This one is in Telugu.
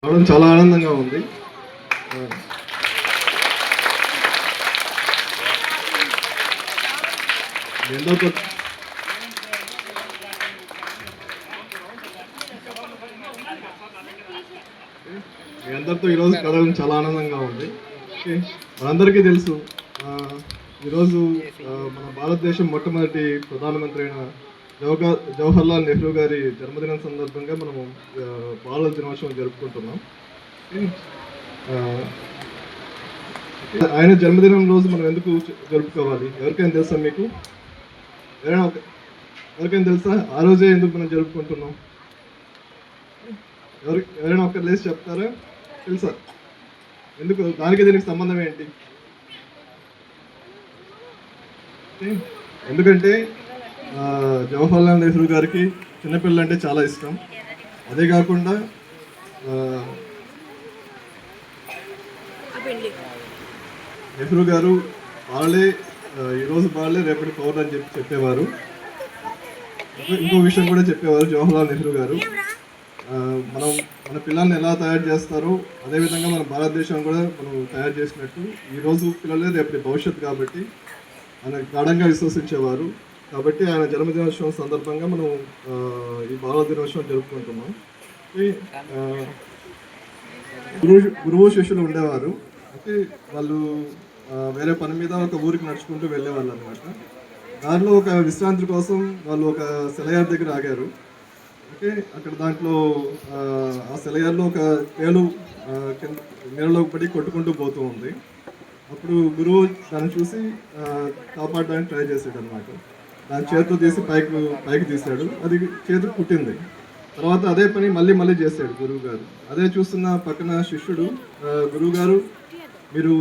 రావడం చాలా ఆనందంగా ఉంది. ఎంతో మీ అందరితో ఈరోజు కలవడం చాలా ఆనందంగా ఉంది. ఓకే, మనందరికీ తెలుసు ఈరోజు మన భారతదేశం మొట్టమొదటి ప్రధానమంత్రి అయిన జవహర్లాల్ నెహ్రూ గారి జన్మదినం సందర్భంగా మనము బాలల దినోత్సవం జరుపుకుంటున్నాం. ఆయన జన్మదినం రోజు మనం ఎందుకు జరుపుకోవాలి? ఎవరికైనా తెలుసా మీకు? ఎవరికైనా తెలుసా ఆ రోజే ఎందుకు మనం జరుపుకుంటున్నాం? ఎవరైనా ఒక్కరు లేచి చెప్తారా? తెలుసా ఎందుకు? దానికి దీనికి సంబంధం ఏంటి? ఎందుకంటే జవహర్లాల్ నెహ్రూ గారికి చిన్నపిల్లలు అంటే చాలా ఇష్టం. అదే కాకుండా నెహ్రూ గారు వాళ్ళే ఈరోజు వాళ్ళే రేపటి పౌరులు అని చెప్పేవారు. ఇంకో విషయం కూడా చెప్పేవారు జవహర్లాల్ నెహ్రూ గారు, మనం మన పిల్లల్ని ఎలా తయారు చేస్తారో అదేవిధంగా మన భారతదేశం కూడా మనం తయారు చేసినట్టు ఈరోజు పిల్లలే రేపటి భవిష్యత్తు కాబట్టి ఆయన గాఢంగా విశ్వసించేవారు. కాబట్టి ఆయన జన్మదినోత్సవం సందర్భంగా మనం ఈ బాల దినోత్సవం జరుపుకుంటున్నాం. గురువు శిష్యులు ఉండేవారు. అయితే వాళ్ళు వేరే పని మీద ఒక ఊరికి నడుచుకుంటూ వెళ్ళేవాళ్ళు అనమాట. దాంట్లో ఒక విశ్రాంతి కోసం వాళ్ళు ఒక సెలయార్ దగ్గర ఆగారు. ఓకే, అక్కడ దాంట్లో ఆ సెలయార్లో ఒక తేలు నీళ్ళలోకి పడి కొట్టుకుంటూ పోతూ ఉంది. అప్పుడు గురువు దాన్ని చూసి కాపాడడానికి ట్రై చేశాడు అనమాట. దాని చేతితో తీసి పైకి తీశాడు. అది చేతికి పుట్టింది. తర్వాత అదే పని మళ్ళీ చేశాడు గురువు గారు. అదే చూస్తున్న పక్కన శిష్యుడు, గురువు గారు మీరు